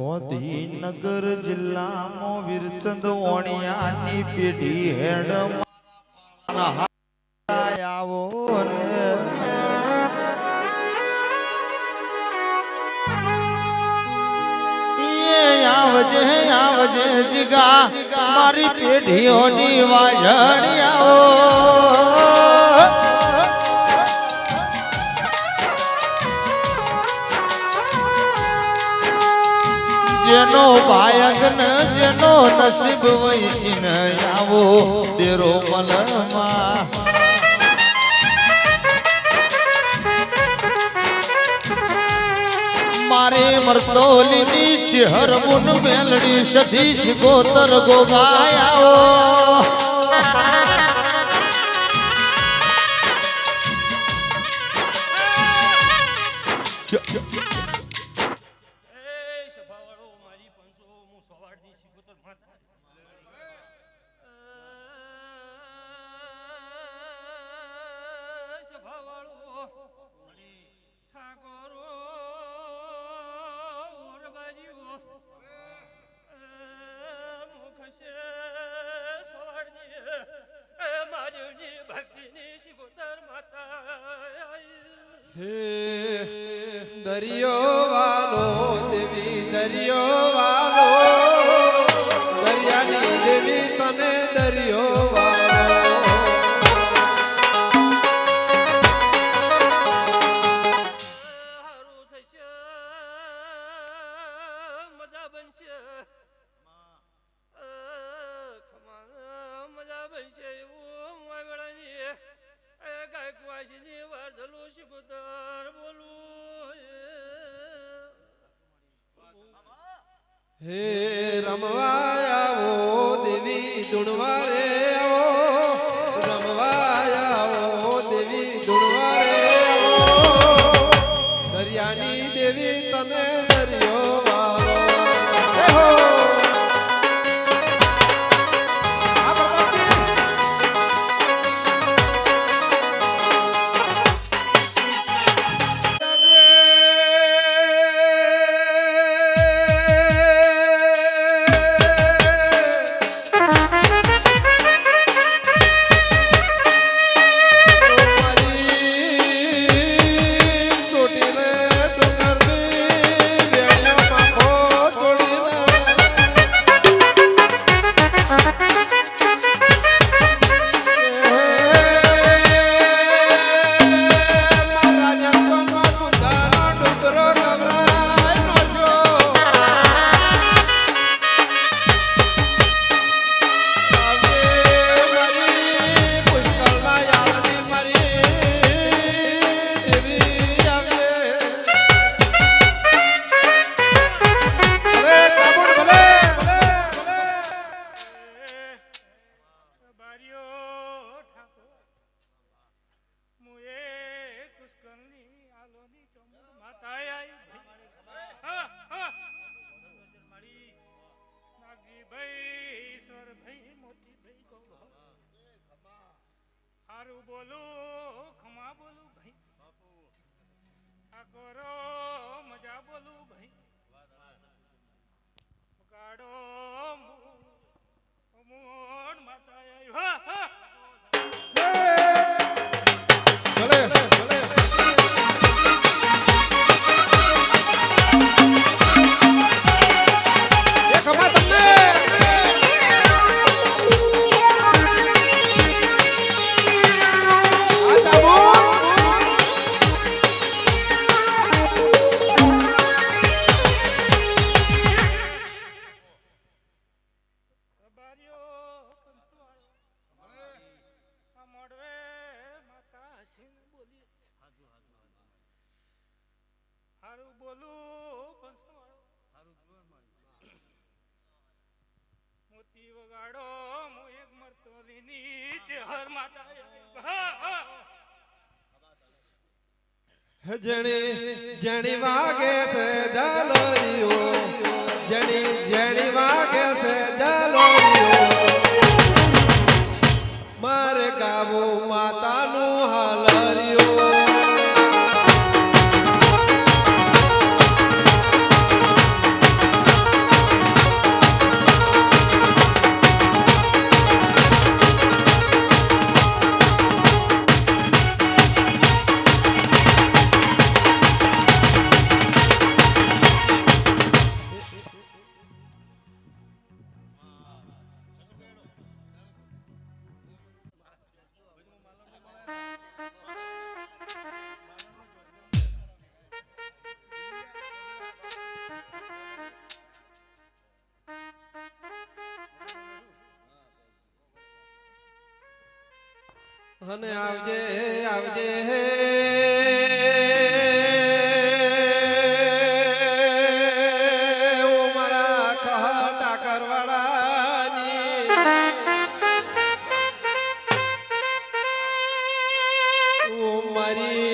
ગોધીનગર જિલ્લામાં વિરસદ ઓણિયાની પેઢી હેડ આવો આવજે આવજે જીગા મારી પેઢીઓની વાજણી આવો જેનો ભાયગન જેનો નસીબ વહીને આવો તેરો મલમાં મારે મરતોલીની ચહેર મુન મેલડી સતીશ ગોતર ગોગાયાઓ દરિયો વાલો દેવી દરિયો વાલો દરિયાની દેવી તને દરિયો વાલો હારું થશે મજા બનશે મજા બનશે એવું વાવડાની ગાયકવાસીની વાર જલું શિકોતર બોલું હે રમવા આવો દેવી ધૂણવા રે આવો રમવા આવો દેવી ધૂણવા રે આવો દરિયાની દેવી તને દરિયો વાલો હારું બોલું ખમા બોલું ભાઈ આ કરો મજા બોલું ભાઈ ગાડો મોડ માતા આવ્યો હારું બોલું મોતી વગાડો મો એક મરતોલીની ચહેર માતા જણી વાગે છે જાલોરીઓ જણી વાગે છે જાલોરીઓ મારે ગાવો માતાનું હાલરિયો અને આવજે આવજે ઓ મારા ખહટા કરવાડાની ઓ મારી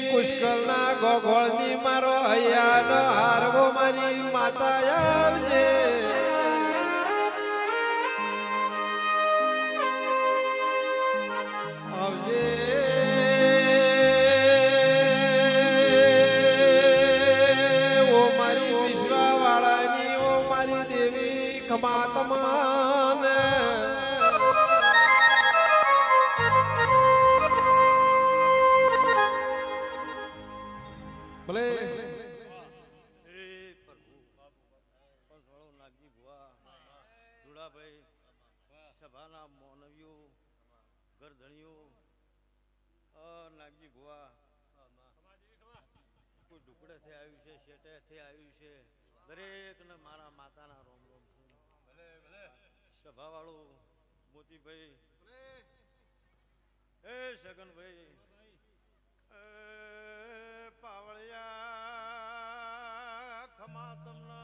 પુષ્કરના ગોગોળની મારો હૈયાનો હારવો મારી માતા આવજે આવજે ઓ મારી વિશ્વાવાળાની ઓ મારી દેવી ખમા તમાન ભલે સભાના મોનવીઓ ગરધણીઓ નાગજી ભુવા કોઈ ઢુકડેથી આવ્યું છે શેટેથી આવ્યું છે દરેકને મારા માતાના રોમ રોમ છે સભાવાળું મોતીભાઈ એ સગનભાઈ પાવળિયા ખમા તમને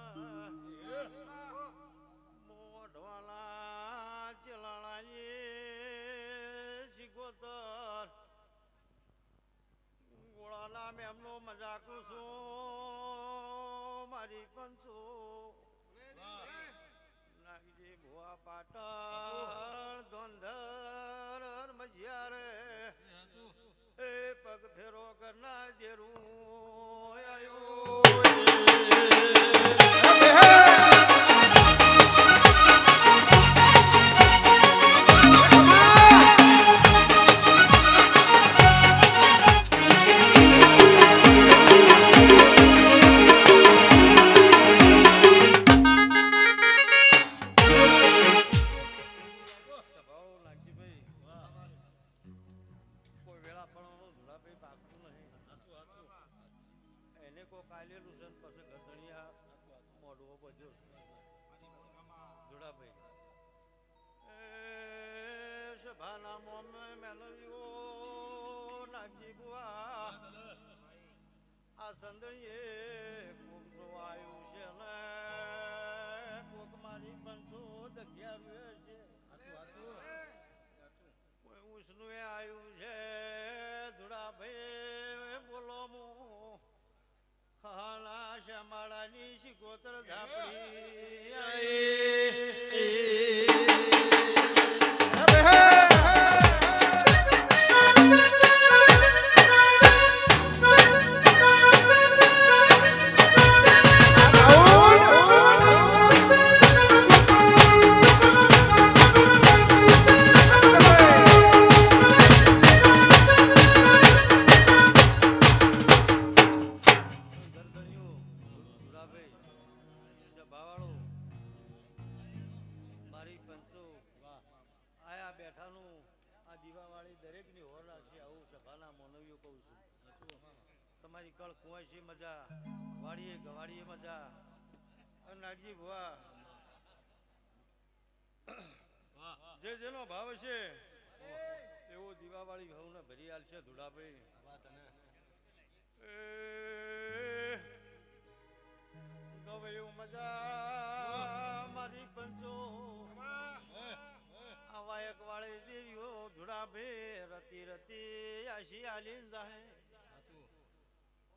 મોઢવાલા ચલાણાની શીખોતર ગોળાના મેમનો મજાકું છું મારી પંચો નાગજી ભુવા પાટણ ધોંધર મજિયારે એ પગ ફેરો કરનાર દેરું આયો કાલેલું છે પછી ગધણિયા મોઢવો બધું જોડાભાઈ એ સભાના મોમ મેલવ્યો નાગજી બુઆ આ સંદણીએ કોક તો આવ્યું છે ને કોક મારી 511 છે કોઈ ઉસનું આવ્યું છે જોડાભાઈ બોલો મુ ખાલા શ્યામાળાની શિકોતર તમારી કળ કુંવાસી મજા વાડીએ ગવાડીએ મજા નાગજી ભુવા જે જેનો ભાવ છે એવો દીવાવાળી ઘઉંને ભરી આલશે ધુડાભાઈ ગવયું મજા મારી પંચો આવા એક વાળી દેવીઓ ધુડાભાઈ રતી રતી આશી આલીન જાહે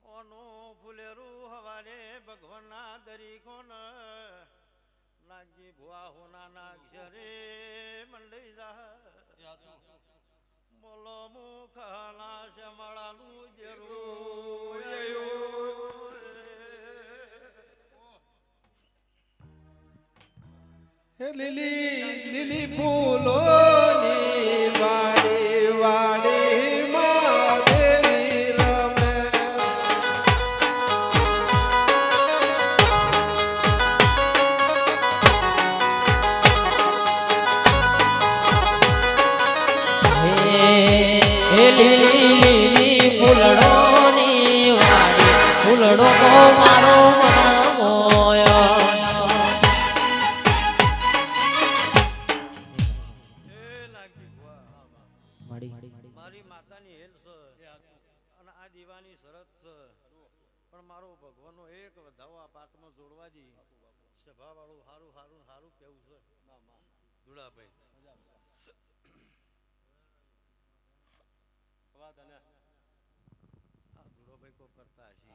ઓનો ફુલેરું હવારે ભગવાનના દરીકોન નાગજી ભુવા હોના અક્ષરે મંડઈ જા બોલો મુખના શ્યામાળાનું જેરું લીલી લીલી ફૂલોની વાડી વાડી માં દેવી રમે લીલી લીલી ફૂલડોની વાડી ફૂલડો મારો મનામોય મારી માતાની હેલ છે અને આ દીવાની શરત છે પણ મારો ભગવાનનો એક વધાવો આ પાકમાં જોડવા દી સભા વાળું હારું હારું હારું કેવું છે ધુળાભાઈ આ ધુળોભાઈ કોઈ કરતા હશે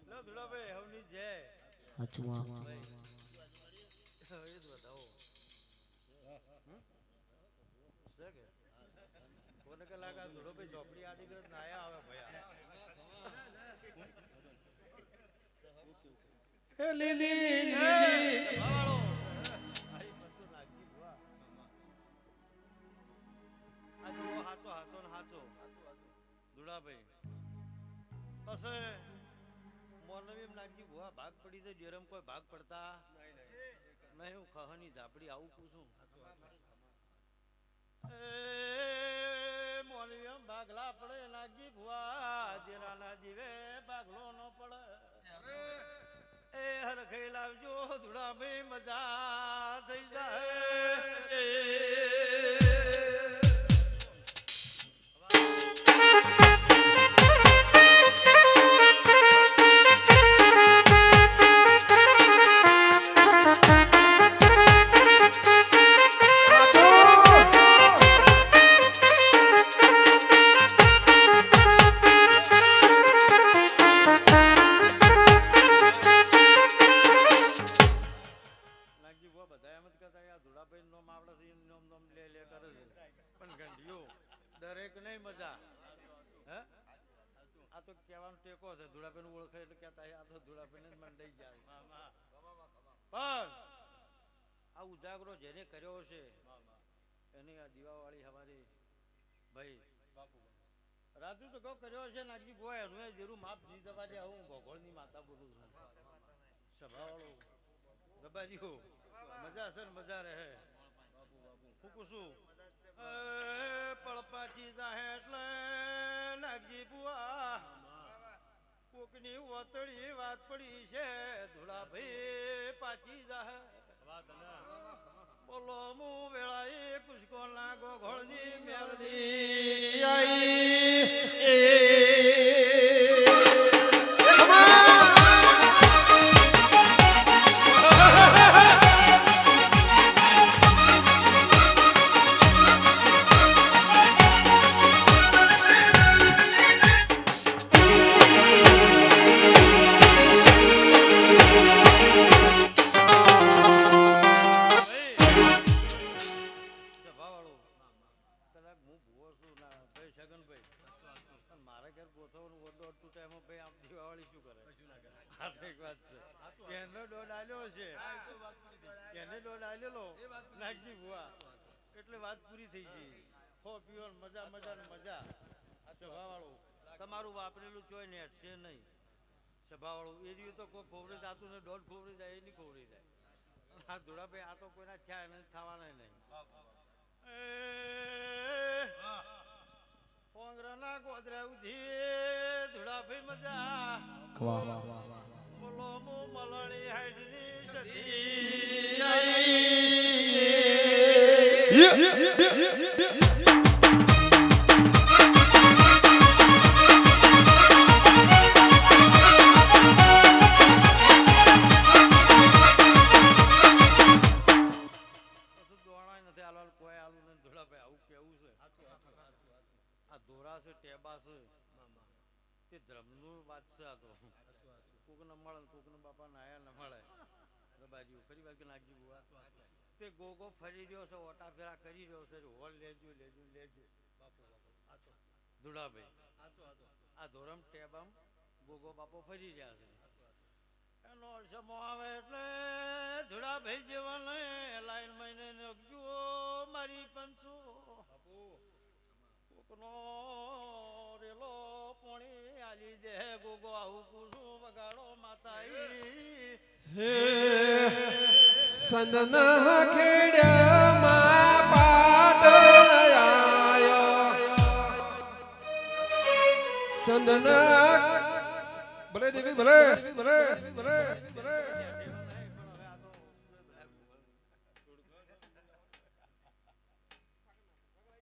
લો ધુળાભાઈ હવની જય અચવા એ જ વધાવો છે કે કોને કે લાગે ધુળોભાઈ ઝોપડી આડી ગયો નાયા આવે ભયા એ લીલી લીલી સભાવાળો આઈ બધું નાખી ભુવા આ જુઓ હાચો હાચો ને હાચો ધુળાભાઈ પછી મોનવી નાખજી ભુવા ભાગ પડી જાય જેરમ કોઈ ભાગ પડતા નહીં હું ખહની ઝાપડી આવું પૂછું મોનવી એમ ભાગલા પડે નાખજી ભુવા જેરાના જીવે ભાગલો ન પડે એ હરખઈ લાવજો ધુળાભાઈ મજા થઈ જાય દરેક નહીં મજા હે આ તો કહેવાનો ટેકો છે ધુળાભાઈ નું ઓળખે એટલે કહેતા આ તો ધુળાભાઈ ને મંડાઈ જાય પણ આ ઉજાગરો જેને કર્યો છે એની આ દીવાવાળી હમારી ભાઈ રાજુ તો કહો કર્યો છે નાગજી બોય એનું જરૂર માપ નહીં જવા દે હું ભગોળની માતા બોલું છું સભાવાળો ગબાજીઓ મજા છે ને મજા રહે હું કુશું પડપાચી જાહે એટલે નાગજી બુઆ કોકની વતળી વાત પડી છે ધુળાભાઈ પાછી જાહે બોલો મુ વેળાએ કુશકો ના ગોઘોળની મેલડી એટલે વાત પૂરી થઈ છે હો પીઓ મજા મજા ને મજા સભાવાળું તમારું વાપરેલું ચોય ને હટશે નહીં સભાવાળું એ રહ્યું તો કોઈ ખોવરે જાતું ને દોઢ ખોવરે જાય એ નહીં ખોવરે જાય આ ધોળાભાઈ આ તો કોઈના થયા એને થવાના નહીં પોંગરાના ગોદરા ઉધી ધોળાભાઈ મજા બોલો મો મલણી હાઈડની સતી ધર્મનું વાત છે આ તો કોક ન મળે કોક ન બાપા નાયા ન મળે બાજુ ફરી વાર કે નાખજી બુઆ તે ગોગો ફરી રહ્યો છે ઓટા ફેરા કરી રહ્યો છે હોલ લેજો લેજો લેજો ધુળાભાઈ આ ધોરમ ટેબમ ગોગો બાપો ફરી રહ્યા છે એનો સમો આવે એટલે ધુળાભાઈ જેવા લાઈન મહિને નખજો મારી પંચો કોકનો રેલો પોણી આલી દે ગોગો આવું પૂછું વગાડો માતાઈ સંદના ખેડ્યામાં પાટણ આયો સંદના ભલે દેવી ભલે ભલે ભલે ભલે